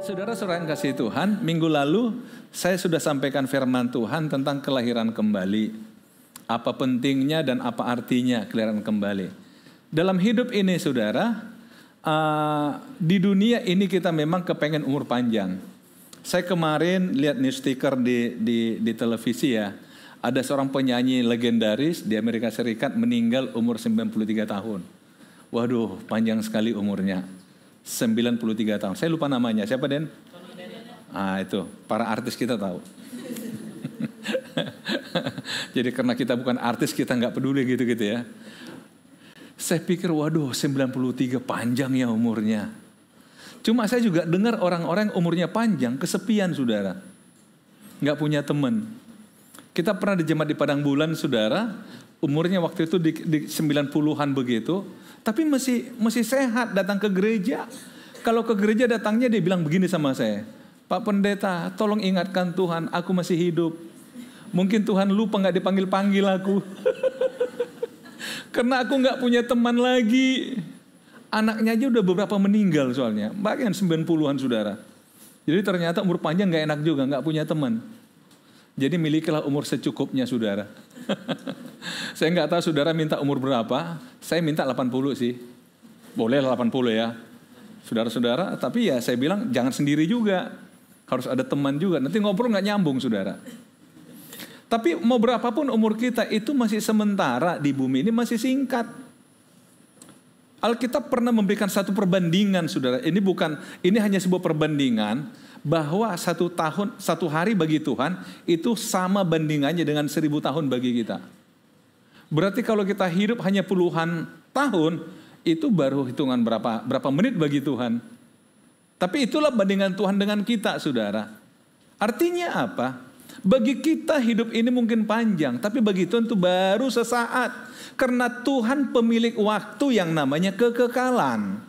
Saudara-saudara yang kasih Tuhan, minggu lalu saya sudah sampaikan firman Tuhan tentang kelahiran kembali. Apa pentingnya dan apa artinya kelahiran kembali. Dalam hidup ini saudara, di dunia ini kita memang kepengen umur panjang. Saya kemarin lihat news sticker di televisi ya. Ada seorang penyanyi legendaris di Amerika Serikat meninggal umur 93 tahun. Waduh, panjang sekali umurnya. 93 tahun. Saya lupa namanya. Siapa, Den? Itu. Para artis kita tahu. Jadi karena kita bukan artis, kita nggak peduli gitu-gitu ya. Saya pikir, waduh 93 panjang ya umurnya. Cuma saya juga dengar orang-orang yang umurnya panjang, kesepian saudara. Nggak punya teman. Kita pernah di jemaat di Padang Bulan saudara, umurnya waktu itu di 90-an begitu. Tapi masih sehat datang ke gereja. Kalau ke gereja datangnya dia bilang begini sama saya. Pak Pendeta, tolong ingatkan Tuhan, aku masih hidup. Mungkin Tuhan lupa gak dipanggil-panggil aku. Karena aku gak punya teman lagi. Anaknya aja udah beberapa meninggal soalnya. Bahkan 90-an saudara. Jadi ternyata umur panjang gak enak juga, gak punya teman. Jadi milikilah umur secukupnya saudara. Saya nggak tahu saudara minta umur berapa. Saya minta 80 sih. Boleh 80 ya. Saudara-saudara, tapi ya saya bilang jangan sendiri juga. Harus ada teman juga. Nanti ngobrol nggak nyambung saudara. Tapi mau berapapun umur kita itu masih sementara di bumi ini masih singkat. Alkitab pernah memberikan satu perbandingan saudara. Ini hanya sebuah perbandingan. Bahwa satu hari bagi Tuhan itu sama bandingannya dengan 1000 tahun bagi kita. Berarti kalau kita hidup hanya puluhan tahun, itu baru hitungan berapa menit bagi Tuhan. Tapi itulah bandingan Tuhan dengan kita, saudara. Artinya apa? Bagi kita hidup ini mungkin panjang, tapi bagi Tuhan itu baru sesaat. Karena Tuhan pemilik waktu yang namanya kekekalan.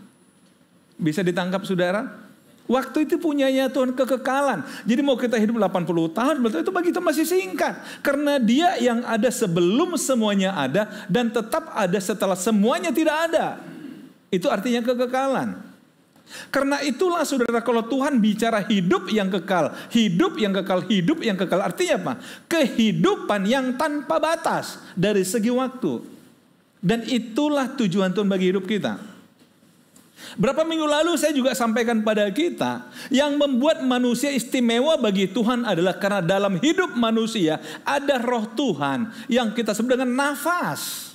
Bisa ditangkap, saudara? Waktu itu punyanya Tuhan kekekalan. Jadi mau kita hidup 80 tahun, betul itu bagi Tuhan masih singkat. Karena Dia yang ada sebelum semuanya ada dan tetap ada setelah semuanya tidak ada. Itu artinya kekekalan. Karena itulah saudara, kalau Tuhan bicara hidup yang kekal, hidup yang kekal, hidup yang kekal, artinya apa? Kehidupan yang tanpa batas dari segi waktu. Dan itulah tujuan Tuhan bagi hidup kita. Berapa minggu lalu saya juga sampaikan pada kita, yang membuat manusia istimewa bagi Tuhan adalah karena dalam hidup manusia ada roh Tuhan yang kita sebut dengan nafas.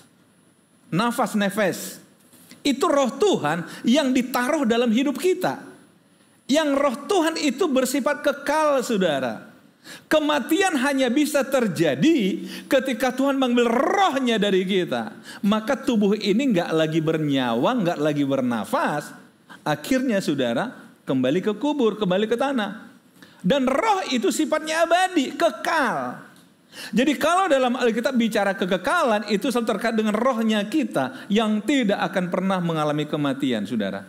Nefes. Itu roh Tuhan yang ditaruh dalam hidup kita. Yang roh Tuhan itu bersifat kekal saudara. Kematian hanya bisa terjadi ketika Tuhan mengambil rohnya dari kita. Maka tubuh ini nggak lagi bernyawa, nggak lagi bernafas. Akhirnya saudara kembali ke kubur, kembali ke tanah. Dan roh itu sifatnya abadi, kekal. Jadi kalau dalam Alkitab bicara kekekalan, itu selalu terkait dengan rohnya kita yang tidak akan pernah mengalami kematian saudara.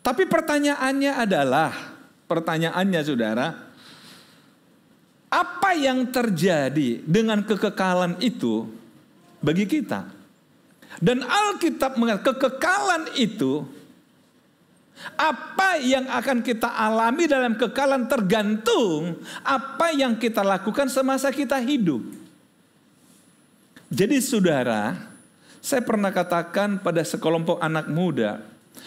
Tapi pertanyaannya saudara, apa yang terjadi dengan kekekalan itu bagi kita? Dan Alkitab mengatakan kekekalan itu, apa yang akan kita alami dalam kekekalan tergantung apa yang kita lakukan semasa kita hidup. Jadi saudara, saya pernah katakan pada sekelompok anak muda,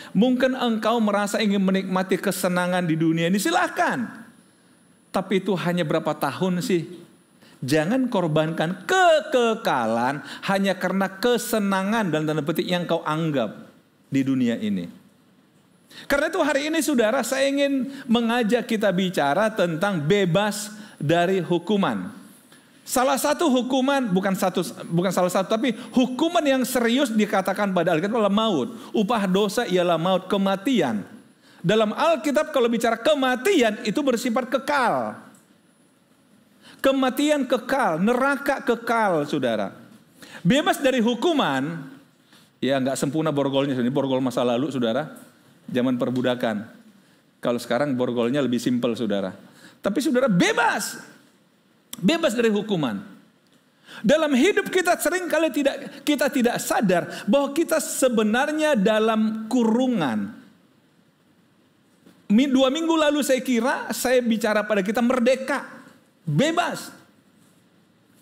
mungkin engkau merasa ingin menikmati kesenangan di dunia ini, silahkan. Tapi itu hanya berapa tahun sih? Jangan korbankan kekekalan hanya karena kesenangan dan tanda petik yang kau anggap di dunia ini. Karena itu hari ini saudara, saya ingin mengajak kita bicara tentang bebas dari hukuman. Salah satu hukuman, bukan salah satu, tapi hukuman yang serius dikatakan pada Alkitab adalah maut. Upah dosa ialah maut, kematian. Dalam Alkitab kalau bicara kematian itu bersifat kekal. Kematian kekal, neraka kekal saudara. Bebas dari hukuman, ya nggak sempurna borgolnya. Ini borgol masa lalu saudara, zaman perbudakan. Kalau sekarang borgolnya lebih simpel saudara. Tapi saudara bebas dari hukuman. Dalam hidup kita seringkali kita tidak sadar bahwa kita sebenarnya dalam kurungan. 2 minggu lalu saya kira saya bicara pada kita merdeka, bebas.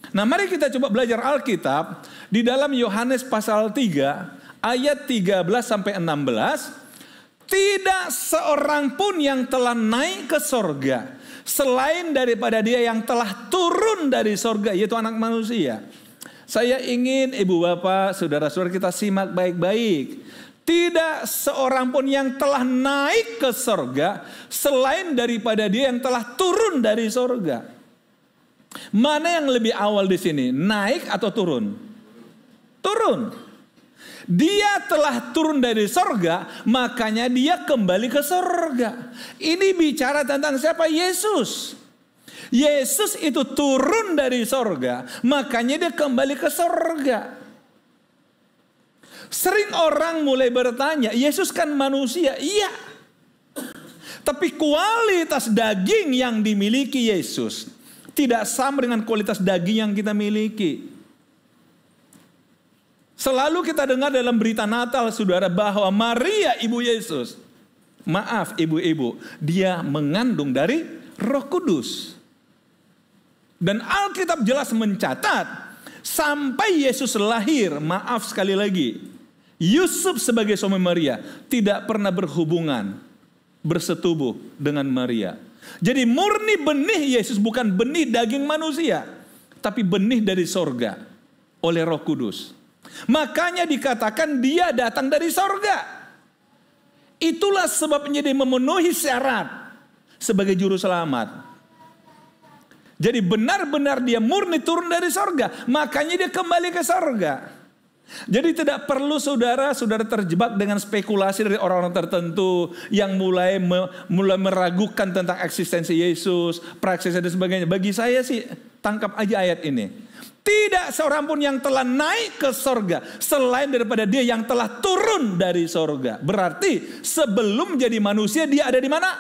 Nah, mari kita coba belajar Alkitab di dalam Yohanes pasal 3 ayat 13 sampai 16. Tidak seorang pun yang telah naik ke sorga selain daripada Dia yang telah turun dari sorga, yaitu Anak Manusia. Saya ingin ibu bapak, saudara-saudara kita simak baik-baik. Tidak seorang pun yang telah naik ke sorga selain daripada Dia yang telah turun dari sorga. Mana yang lebih awal di sini? Naik atau turun? Turun. Dia telah turun dari sorga, makanya Dia kembali ke sorga. Ini bicara tentang siapa? Yesus. Yesus itu turun dari sorga, makanya Dia kembali ke sorga. Sering orang mulai bertanya, Yesus kan manusia. Iya. Tapi kualitas daging yang dimiliki Yesus tidak sama dengan kualitas daging yang kita miliki. Selalu kita dengar dalam berita Natal, saudara, bahwa Maria ibu Yesus, maaf ibu-ibu, dia mengandung dari Roh Kudus. Dan Alkitab jelas mencatat, sampai Yesus lahir, maaf sekali lagi, Yusuf sebagai suami Maria tidak pernah berhubungan, bersetubuh dengan Maria. Jadi murni benih Yesus bukan benih daging manusia, tapi benih dari sorga oleh Roh Kudus. Makanya dikatakan Dia datang dari sorga. Itulah sebabnya Dia memenuhi syarat sebagai juru selamat. Jadi benar-benar Dia murni turun dari sorga, makanya Dia kembali ke sorga. Jadi tidak perlu saudara terjebak dengan spekulasi dari orang-orang tertentu yang mulai meragukan tentang eksistensi Yesus, praeksistensi dan sebagainya. Bagi saya sih tangkap aja ayat ini. Tidak seorang pun yang telah naik ke sorga selain daripada Dia yang telah turun dari sorga. Berarti sebelum jadi manusia Dia ada di mana?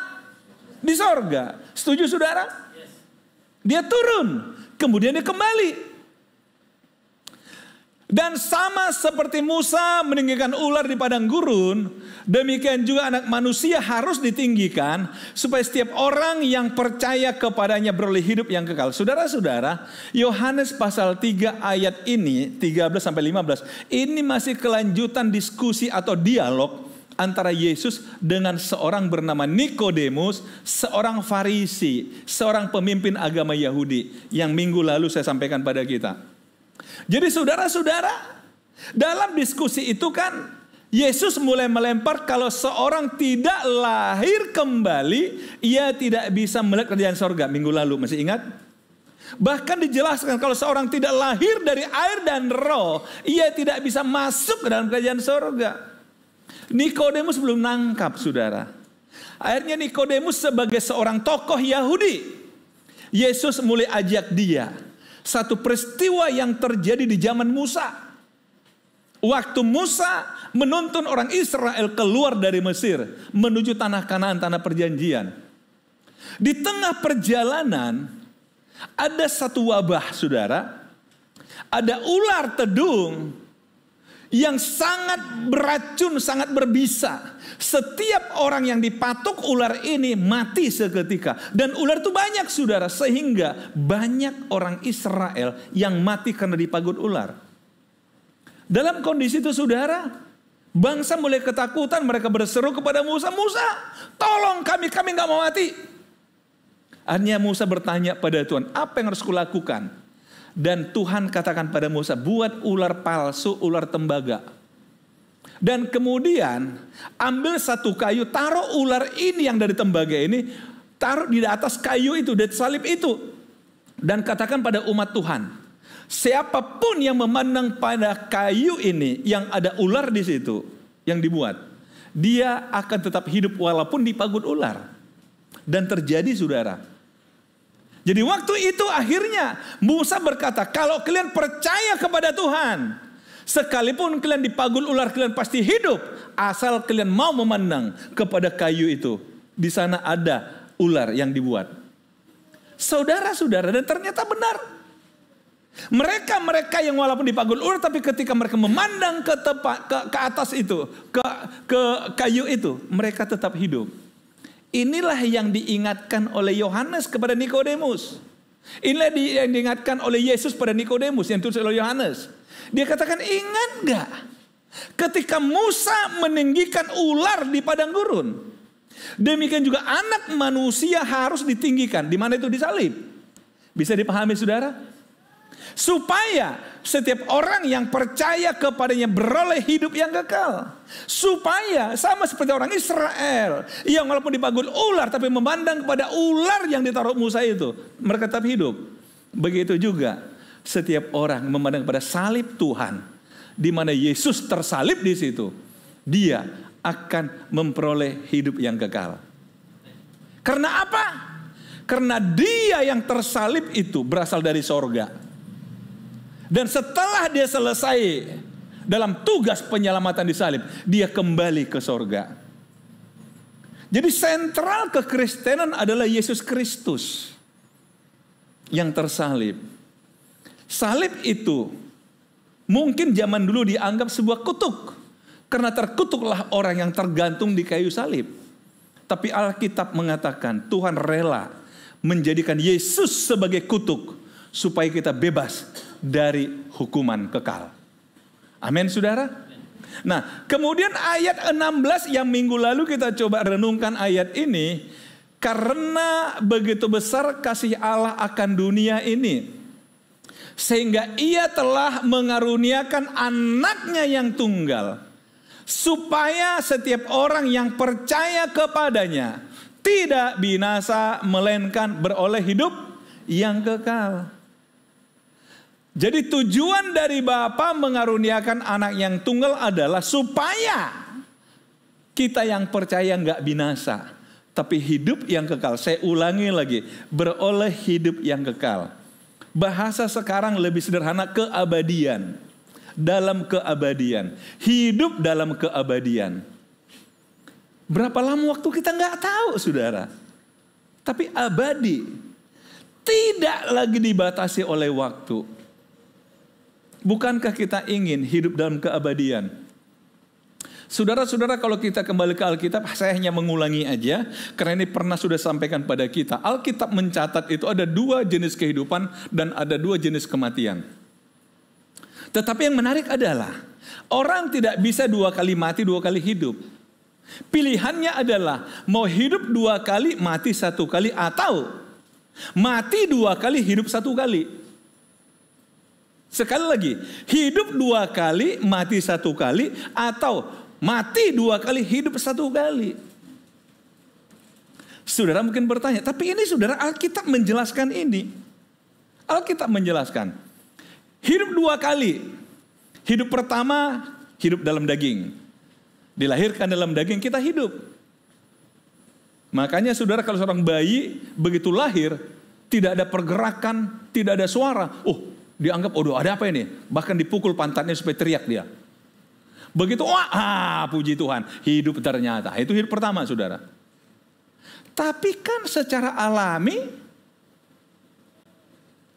Di sorga. Setuju saudara? Dia turun, kemudian Dia kembali. Dan sama seperti Musa meninggikan ular di padang gurun, demikian juga Anak Manusia harus ditinggikan supaya setiap orang yang percaya kepadanya beroleh hidup yang kekal. Saudara-saudara, Yohanes pasal 3 ayat ini 13 sampai 15 ini masih kelanjutan diskusi atau dialog antara Yesus dengan seorang bernama Nikodemus, seorang Farisi, seorang pemimpin agama Yahudi yang minggu lalu saya sampaikan pada kita. Jadi saudara-saudara, dalam diskusi itu kan Yesus mulai melempar kalau seorang tidak lahir kembali, ia tidak bisa melihat kerajaan sorga. Minggu lalu masih ingat? Bahkan dijelaskan kalau seorang tidak lahir dari air dan roh, ia tidak bisa masuk ke dalam kerajaan sorga. Nikodemus belum nangkap saudara. Akhirnya Nikodemus sebagai seorang tokoh Yahudi, Yesus mulai ajak dia. Satu peristiwa yang terjadi di zaman Musa. Waktu Musa menuntun orang Israel keluar dari Mesir menuju tanah Kanaan, tanah perjanjian. Di tengah perjalanan ada satu wabah saudara. Ada ular tedung yang sangat beracun, sangat berbisa. Setiap orang yang dipatuk ular ini mati seketika. Dan ular itu banyak saudara, sehingga banyak orang Israel yang mati karena dipagut ular. Dalam kondisi itu saudara, bangsa mulai ketakutan. Mereka berseru kepada Musa, Musa tolong kami gak mau mati. Akhirnya Musa bertanya pada Tuhan, apa yang harus kulakukan? Dan Tuhan katakan pada Musa, buat ular palsu, ular tembaga. Dan kemudian ambil satu kayu, taruh ular ini yang dari tembaga ini, taruh di atas kayu itu, di salib itu. Dan katakan pada umat Tuhan, siapapun yang memandang pada kayu ini yang ada ular di situ, yang dibuat, dia akan tetap hidup walaupun dipagut ular. Dan terjadi saudara. Jadi waktu itu akhirnya Musa berkata, kalau kalian percaya kepada Tuhan, sekalipun kalian dipagul ular, kalian pasti hidup. Asal kalian mau memandang kepada kayu itu. Di sana ada ular yang dibuat. Saudara-saudara, dan ternyata benar. Mereka yang walaupun dipagul ular, tapi ketika mereka memandang ke atas itu, ke kayu itu, mereka tetap hidup. Inilah yang diingatkan oleh Yohanes kepada Nikodemus. Inilah yang diingatkan oleh Yesus pada Nikodemus yang ditulis oleh Yohanes. Dia katakan, ingat gak ketika Musa meninggikan ular di padang gurun? Demikian juga anak manusia harus ditinggikan. Di mana itu? Disalib. Bisa dipahami saudara? Supaya setiap orang yang percaya kepadanya beroleh hidup yang kekal. Supaya sama seperti orang Israel yang walaupun dipanggil ular tapi memandang kepada ular yang ditaruh Musa itu, mereka tetap hidup. Begitu juga setiap orang memandang kepada salib Tuhan, di mana Yesus tersalib di situ, dia akan memperoleh hidup yang kekal. Karena apa? Karena dia yang tersalib itu berasal dari sorga. Dan setelah dia selesai dalam tugas penyelamatan di salib, dia kembali ke sorga. Jadi sentral kekristenan adalah Yesus Kristus yang tersalib. Salib itu mungkin zaman dulu dianggap sebuah kutuk, karena terkutuklah orang yang tergantung di kayu salib. Tapi Alkitab mengatakan Tuhan rela menjadikan Yesus sebagai kutuk supaya kita bebas dari hukuman kekal. Amin saudara. Nah kemudian ayat 16 yang minggu lalu kita coba renungkan ayat ini. Karena begitu besar kasih Allah akan dunia ini, sehingga ia telah mengaruniakan anaknya yang tunggal, supaya setiap orang yang percaya kepadanya tidak binasa, melainkan beroleh hidup yang kekal. Jadi tujuan dari Bapa mengaruniakan anak yang tunggal adalah supaya kita yang percaya nggak binasa, tapi hidup yang kekal. Saya ulangi lagi, beroleh hidup yang kekal. Bahasa sekarang lebih sederhana, keabadian. Dalam keabadian, hidup dalam keabadian. Berapa lama waktu kita nggak tahu saudara, tapi abadi, tidak lagi dibatasi oleh waktu. Bukankah kita ingin hidup dalam keabadian? Saudara-saudara, kalau kita kembali ke Alkitab, saya hanya mengulangi aja, karena ini pernah sudah sampaikan pada kita. Alkitab mencatat itu ada 2 jenis kehidupan dan ada 2 jenis kematian. Tetapi yang menarik adalah, orang tidak bisa 2 kali mati, 2 kali hidup. Pilihannya adalah, mau hidup 2 kali, mati 1 kali, atau mati 2 kali, hidup 1 kali. Sekali lagi, hidup 2 kali, mati 1 kali, atau mati 2 kali, hidup 1 kali. Saudara mungkin bertanya, tapi ini saudara, Alkitab menjelaskan ini. Alkitab menjelaskan, hidup 2 kali. Hidup pertama, hidup dalam daging. Dilahirkan dalam daging, kita hidup. Makanya saudara, kalau seorang bayi begitu lahir, tidak ada pergerakan, tidak ada suara. Dianggap, ada apa ini? Bahkan dipukul pantatnya supaya teriak dia. Begitu, puji Tuhan, hidup ternyata. Itu hidup pertama saudara. Tapi kan secara alami,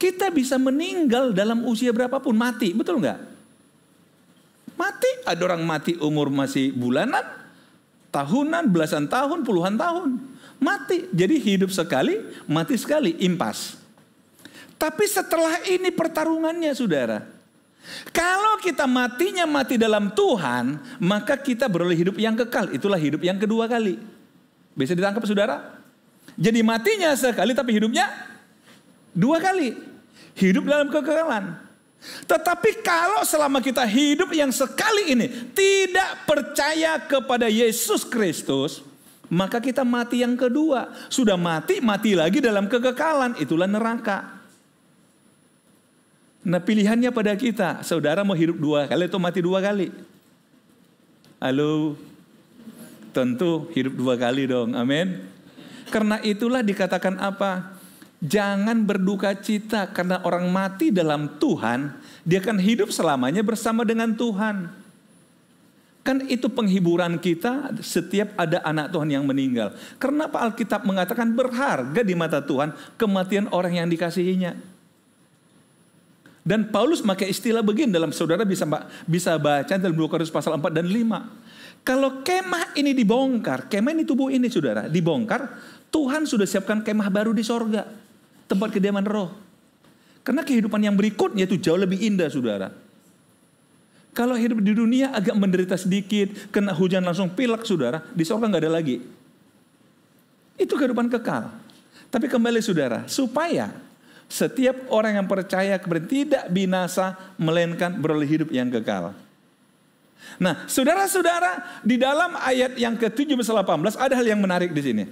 kita bisa meninggal dalam usia berapapun, mati, betul nggak? Mati, ada orang mati umur masih bulanan, tahunan, belasan tahun, puluhan tahun. Mati, jadi hidup sekali, mati sekali, impas. Tapi setelah ini pertarungannya saudara. Kalau kita matinya mati dalam Tuhan, maka kita beroleh hidup yang kekal. Itulah hidup yang kedua kali. Bisa ditangkap saudara? Jadi matinya sekali tapi hidupnya 2 kali. Hidup dalam kekekalan. Tetapi kalau selama kita hidup yang sekali ini tidak percaya kepada Yesus Kristus, maka kita mati yang kedua. Sudah mati, mati lagi dalam kekekalan. Itulah neraka. Nah pilihannya pada kita, saudara mau hidup 2 kali atau mati 2 kali? Halo? Tentu hidup 2 kali dong, amin. Karena itulah dikatakan apa? Jangan berduka cita karena orang mati dalam Tuhan, dia akan hidup selamanya bersama dengan Tuhan. Kan itu penghiburan kita setiap ada anak Tuhan yang meninggal. Kenapa Alkitab mengatakan berharga di mata Tuhan kematian orang yang dikasihinya? Dan Paulus pakai istilah begini, dalam saudara bisa baca dalam 2 Korintus pasal 4 dan 5. Kalau kemah ini dibongkar, kemah ini tubuh ini saudara, dibongkar, Tuhan sudah siapkan kemah baru di sorga. Tempat kediaman roh. Karena kehidupan yang berikutnya itu jauh lebih indah saudara. Kalau hidup di dunia agak menderita sedikit, kena hujan langsung pilek saudara, di sorga nggak ada lagi. Itu kehidupan kekal. Tapi kembali saudara, supaya setiap orang yang percaya kepada tidak binasa, melainkan beroleh hidup yang kekal. Nah, saudara-saudara, di dalam ayat yang ke-17-18 ada hal yang menarik di sini.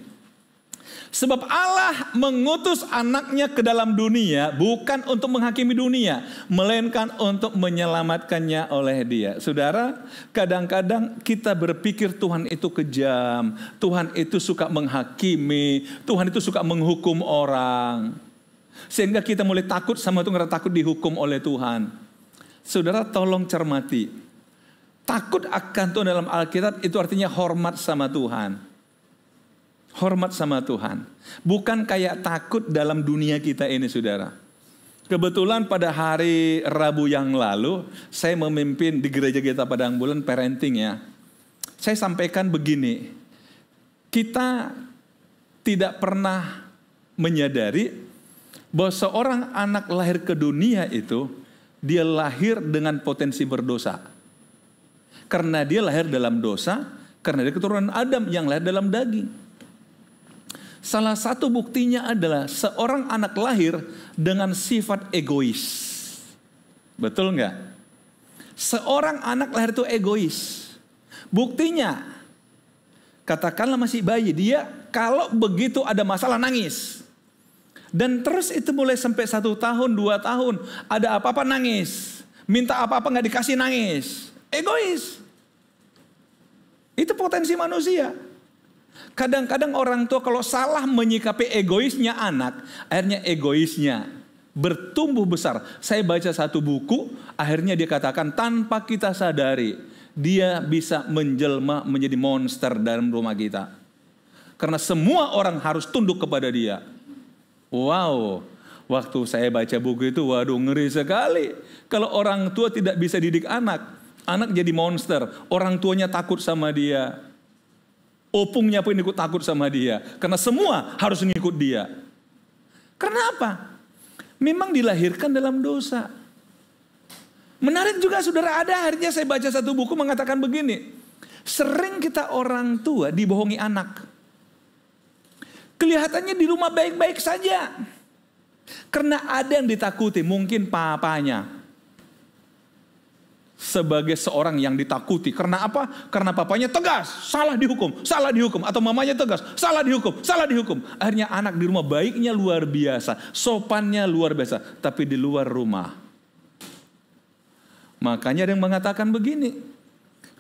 Sebab Allah mengutus anaknya ke dalam dunia bukan untuk menghakimi dunia, melainkan untuk menyelamatkannya oleh dia. Saudara, kadang-kadang kita berpikir Tuhan itu kejam, Tuhan itu suka menghakimi, Tuhan itu suka menghukum orang. Sehingga kita mulai takut sama Tuhan, takut dihukum oleh Tuhan. Saudara, tolong cermati. Takut akan Tuhan dalam Alkitab itu artinya hormat sama Tuhan. Hormat sama Tuhan. Bukan kayak takut dalam dunia kita ini saudara. Kebetulan pada hari Rabu yang lalu, saya memimpin di gereja kita Padang Bulan parenting ya. Saya sampaikan begini. Kita tidak pernah menyadari bahwa seorang anak lahir ke dunia itu, dia lahir dengan potensi berdosa. Karena dia lahir dalam dosa, karena dia keturunan Adam yang lahir dalam daging. Salah satu buktinya adalah seorang anak lahir dengan sifat egois. Betul nggak? Seorang anak lahir itu egois. Buktinya, katakanlah masih bayi, dia kalau begitu ada masalah nangis. Dan terus itu mulai sampai 1 tahun, 2 tahun, ada apa-apa nangis. Minta apa-apa nggak dikasih nangis. Egois. Itu potensi manusia. Kadang-kadang orang tua kalau salah menyikapi egoisnya anak, akhirnya egoisnya bertumbuh besar. Saya baca satu buku, akhirnya dia katakan tanpa kita sadari, dia bisa menjelma menjadi monster dalam rumah kita. Karena semua orang harus tunduk kepada dia. Wow, waktu saya baca buku itu, waduh ngeri sekali. Kalau orang tua tidak bisa didik anak, anak jadi monster. Orang tuanya takut sama dia. Opungnya pun ikut takut sama dia. Karena semua harus ngikut dia. Karena apa? Memang dilahirkan dalam dosa. Menarik juga saudara, ada akhirnya saya baca satu buku mengatakan begini. Sering kita orang tua dibohongi anak. Kelihatannya di rumah baik-baik saja. Karena ada yang ditakuti, mungkin papanya. Sebagai seorang yang ditakuti. Karena apa? Karena papanya tegas, salah dihukum. Atau mamanya tegas, salah dihukum. Akhirnya anak di rumah baiknya luar biasa, sopannya luar biasa. Tapi di luar rumah. Makanya ada yang mengatakan begini.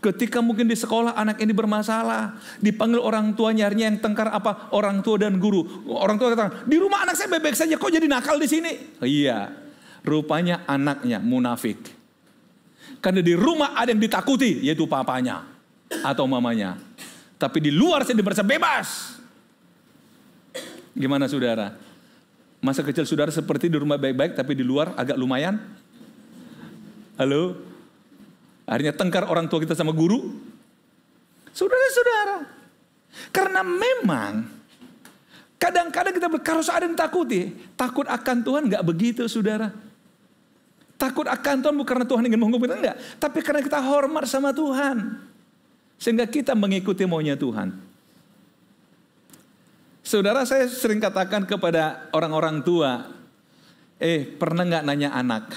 Ketika mungkin di sekolah anak ini bermasalah, dipanggil orang tuanya, akhirnya yang tengkar apa? Orang tua dan guru. Orang tua katakan, di rumah anak saya baik-baik saja, kok jadi nakal di sini? Iya, rupanya anaknya munafik. Karena di rumah ada yang ditakuti, yaitu papanya atau mamanya. Tapi di luar saya merasa bebas. Gimana saudara? Masa kecil saudara seperti di rumah baik-baik, tapi di luar agak lumayan? Halo? Akhirnya tengkar orang tua kita sama guru? Saudara-saudara. Karena memang kadang-kadang kita kalau ada yang takuti, takut akan Tuhan gak begitu saudara. Takut akan Tuhan bukan karena Tuhan ingin menghukum kita, enggak. Tapi karena kita hormat sama Tuhan. Sehingga kita mengikuti maunya Tuhan. Saudara, saya sering katakan kepada orang-orang tua, pernah nggak nanya anak?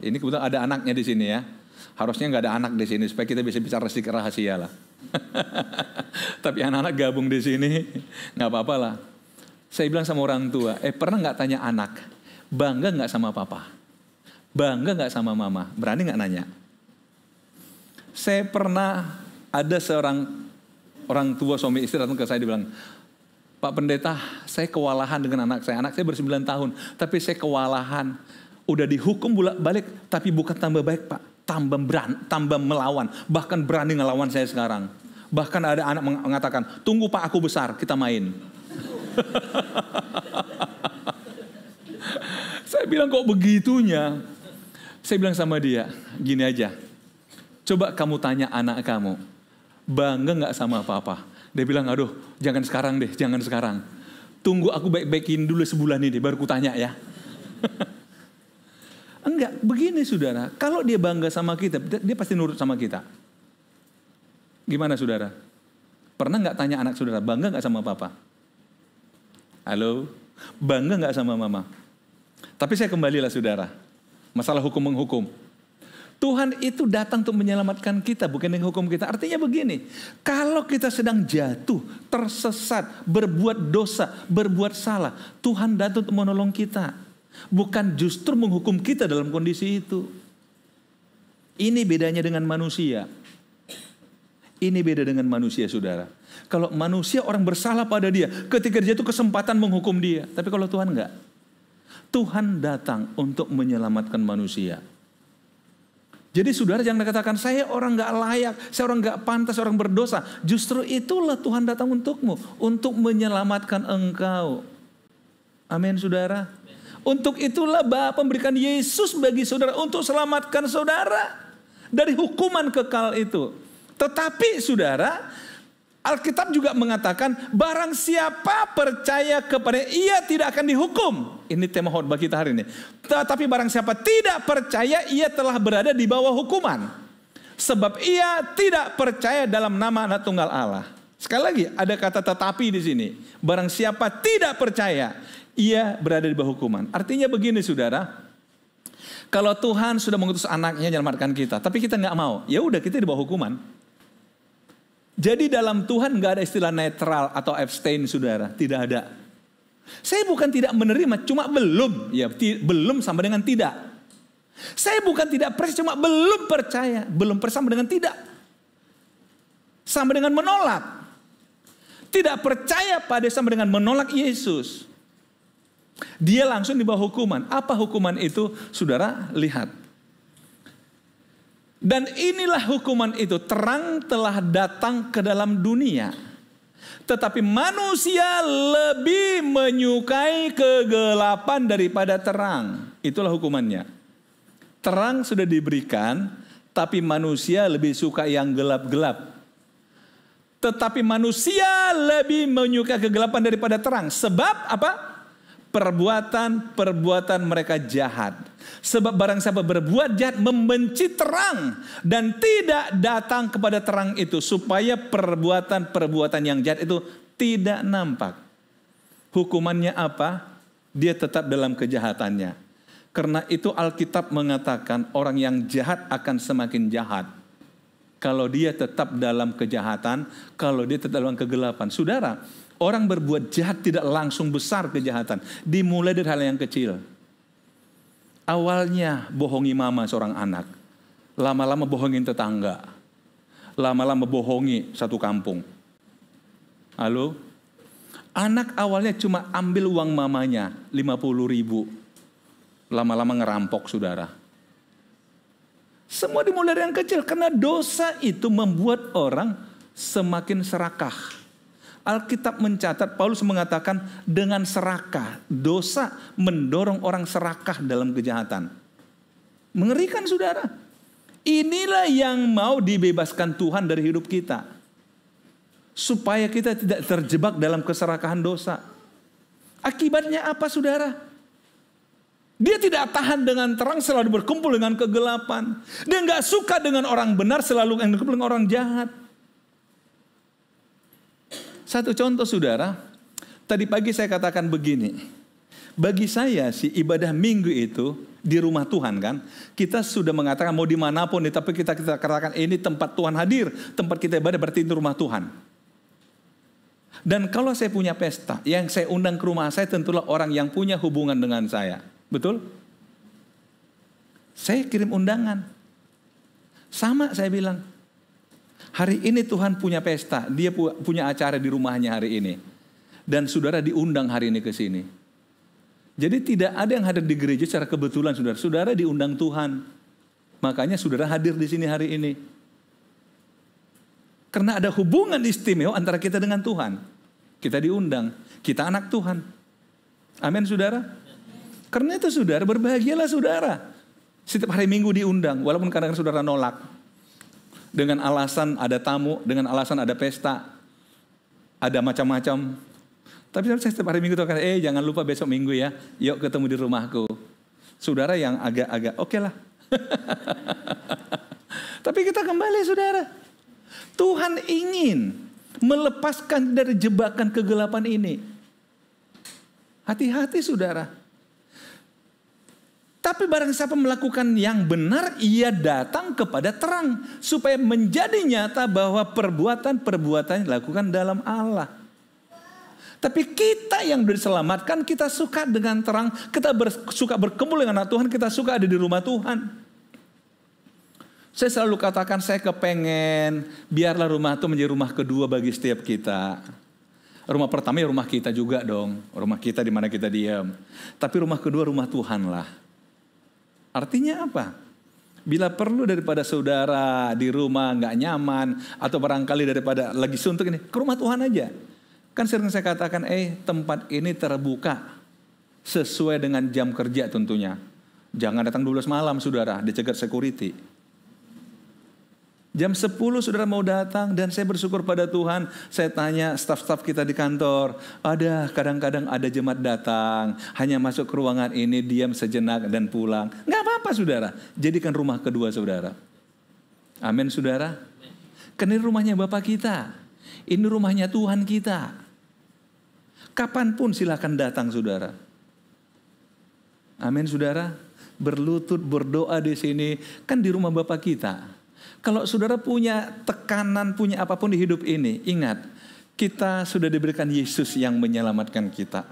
Ini kebetulan ada anaknya di sini ya. Harusnya nggak ada anak di sini supaya kita bisa bicara sedikit rahasia lah. Tapi anak-anak gabung di sini, nggak apa-apa lah. Saya bilang sama orang tua, pernah nggak tanya anak, bangga nggak sama papa? Bangga gak sama mama? Berani gak nanya? Saya pernah ada seorang orang tua suami istri datang ke saya, dia bilang, Pak Pendeta, saya kewalahan dengan anak saya. Anak saya ber-9 tahun, tapi saya kewalahan. Udah dihukum balik, tapi bukan tambah baik Pak. Tambah melawan. Bahkan berani ngelawan saya sekarang. Bahkan ada anak mengatakan, tunggu Pak aku besar, kita main. Saya bilang kok begitunya? Saya bilang sama dia, gini aja. Coba kamu tanya anak kamu, Bangga nggak sama apa-apa. Dia bilang, aduh jangan sekarang deh, jangan sekarang. Tunggu aku baik-baikin dulu sebulan ini, baru kutanya ya. Enggak, begini saudara. Kalau dia bangga sama kita, dia pasti nurut sama kita. Gimana saudara? Pernah nggak tanya anak saudara, bangga nggak sama papa? Halo? Bangga nggak sama mama? Tapi saya kembalilah saudara. Masalah hukum menghukum. Tuhan itu datang untuk menyelamatkan kita, bukan menghukum kita. Artinya begini, kalau kita sedang jatuh, tersesat, berbuat dosa, berbuat salah, Tuhan datang untuk menolong kita. Bukan justru menghukum kita dalam kondisi itu. Ini bedanya dengan manusia. Ini beda dengan manusia saudara. Kalau manusia orang bersalah pada dia, ketika dia itu kesempatan menghukum dia. Tapi kalau Tuhan enggak. Tuhan datang untuk menyelamatkan manusia. Jadi saudara jangan katakan, saya orang gak layak, saya orang gak pantas, orang berdosa. Justru itulah Tuhan datang untukmu, untuk menyelamatkan engkau. Amin saudara. Untuk itulah Bapa memberikan Yesus bagi saudara, untuk selamatkan saudara dari hukuman kekal itu. Tetapi saudara, Alkitab juga mengatakan, barang siapa percaya kepada ia tidak akan dihukum. Ini tema khotbah kita hari ini. Tetapi barang siapa tidak percaya, ia telah berada di bawah hukuman. Sebab ia tidak percaya dalam nama Anak Tunggal Allah. Sekali lagi, ada kata tetapi di sini. Barang siapa tidak percaya, ia berada di bawah hukuman. Artinya begini saudara, kalau Tuhan sudah mengutus anaknya menyelamatkan kita, tapi kita nggak mau, ya udah kita di bawah hukuman. Jadi dalam Tuhan nggak ada istilah netral atau abstain saudara, tidak ada. Saya bukan tidak menerima, cuma belum, ya belum sama dengan tidak. Saya bukan tidak percaya, cuma belum percaya, belum percaya sama dengan tidak, sama dengan menolak. Tidak percaya pada sama dengan menolak Yesus. Dia langsung di bawah hukuman. Apa hukuman itu? Saudara lihat. Dan inilah hukuman itu, terang telah datang ke dalam dunia. Tetapi manusia lebih menyukai kegelapan daripada terang. Itulah hukumannya. Terang sudah diberikan, tapi manusia lebih suka yang gelap-gelap. Tetapi manusia lebih menyukai kegelapan daripada terang. Sebab apa? Perbuatan mereka jahat. Sebab barang siapa berbuat jahat membenci terang dan tidak datang kepada terang itu, supaya perbuatan yang jahat itu tidak nampak. Hukumannya apa? Dia tetap dalam kejahatannya. Karena itu Alkitab mengatakan orang yang jahat akan semakin jahat kalau dia tetap dalam kejahatan, kalau dia tetap dalam kegelapan. Saudara, orang berbuat jahat tidak langsung besar kejahatan. Dimulai dari hal yang kecil. Awalnya bohongi mama seorang anak. Lama-lama bohongin tetangga. Lama-lama bohongi satu kampung. Halo? Anak awalnya cuma ambil uang mamanya 50.000. Lama-lama ngerampok saudara. Semua dimulai dari yang kecil. Karena dosa itu membuat orang semakin serakah. Alkitab mencatat, Paulus mengatakan dengan serakah. Dosa mendorong orang serakah dalam kejahatan. Mengerikan saudara. Inilah yang mau dibebaskan Tuhan dari hidup kita. Supaya kita tidak terjebak dalam keserakahan dosa. Akibatnya apa saudara? Dia tidak tahan dengan terang, selalu berkumpul dengan kegelapan. Dia nggak suka dengan orang benar, selalu yang berkumpul dengan orang jahat. Satu contoh saudara, tadi pagi saya katakan begini. Bagi saya sih ibadah minggu itu di rumah Tuhan kan. Kita sudah mengatakan mau dimanapun nih, tapi kita katakan ini tempat Tuhan hadir. Tempat kita ibadah berarti itu rumah Tuhan. Dan kalau saya punya pesta, yang saya undang ke rumah saya tentulah orang yang punya hubungan dengan saya. Betul? Saya kirim undangan. Sama saya bilang. Hari ini Tuhan punya pesta, dia punya acara di rumahnya hari ini. Dan saudara diundang hari ini ke sini. Jadi tidak ada yang hadir di gereja secara kebetulan saudara. Saudara diundang Tuhan. Makanya saudara hadir di sini hari ini. Karena ada hubungan istimewa antara kita dengan Tuhan. Kita diundang, kita anak Tuhan. Amin saudara. Karena itu saudara, berbahagialah saudara. Setiap hari Minggu diundang, walaupun kadang-kadang saudara nolak. Dengan alasan ada tamu, dengan alasan ada pesta, ada macam-macam. Tapi saya setiap hari Minggu itu akan, jangan lupa besok Minggu ya, yuk ketemu di rumahku. Saudara yang agak-agak oke lah. Tapi kita kembali saudara. Tuhan ingin melepaskan dari jebakan kegelapan ini. Hati-hati saudara. Tapi barang siapa melakukan yang benar, ia datang kepada terang. Supaya menjadi nyata bahwa perbuatan-perbuatan yang dilakukan dalam Allah. Tapi kita yang sudah diselamatkan, kita suka dengan terang. Kita suka berkumpul dengan anak Tuhan, kita suka ada di rumah Tuhan. Saya selalu katakan, saya kepengen biarlah rumah itu menjadi rumah kedua bagi setiap kita. Rumah pertama ya rumah kita juga dong. Rumah kita di mana kita diam. Tapi rumah kedua rumah Tuhan lah. Artinya apa? Bila perlu daripada saudara di rumah nggak nyaman, atau barangkali daripada lagi suntuk ini, ke rumah Tuhan aja. Kan sering saya katakan, tempat ini terbuka sesuai dengan jam kerja tentunya. Jangan datang 12 malam saudara, dicegat security. Jam 10 saudara mau datang, dan saya bersyukur pada Tuhan. Saya tanya staf-staf kita di kantor, kadang-kadang ada jemaat datang, hanya masuk ke ruangan ini, diam sejenak dan pulang. Nggak apa-apa saudara, jadikan rumah kedua saudara. Amin saudara. Karena ini rumahnya Bapak kita, ini rumahnya Tuhan kita. Kapanpun silakan datang saudara. Amin saudara. Berlutut berdoa di sini, kan di rumah Bapak kita. Kalau saudara punya tekanan, punya apapun di hidup ini, ingat, kita sudah diberikan Yesus yang menyelamatkan kita.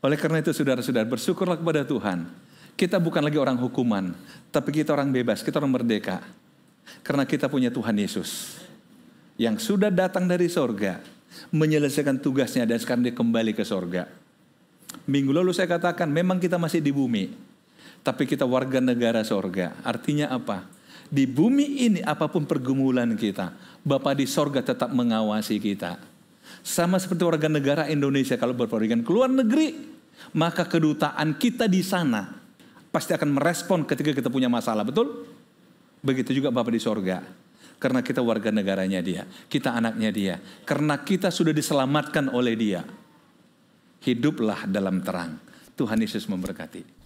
Oleh karena itu saudara-saudara, bersyukurlah kepada Tuhan. Kita bukan lagi orang hukuman, tapi kita orang bebas, kita orang merdeka. Karena kita punya Tuhan Yesus yang sudah datang dari sorga, menyelesaikan tugasnya, dan sekarang dia kembali ke sorga. Minggu lalu saya katakan, memang kita masih di bumi, tapi kita warga negara sorga. Artinya apa? Di bumi ini apapun pergumulan kita, Bapa di sorga tetap mengawasi kita. Sama seperti warga negara Indonesia kalau berpergian ke luar negeri, maka kedutaan kita di sana pasti akan merespon ketika kita punya masalah. Betul? Begitu juga Bapa di sorga. Karena kita warga negaranya dia, kita anaknya dia. Karena kita sudah diselamatkan oleh dia. Hiduplah dalam terang. Tuhan Yesus memberkati.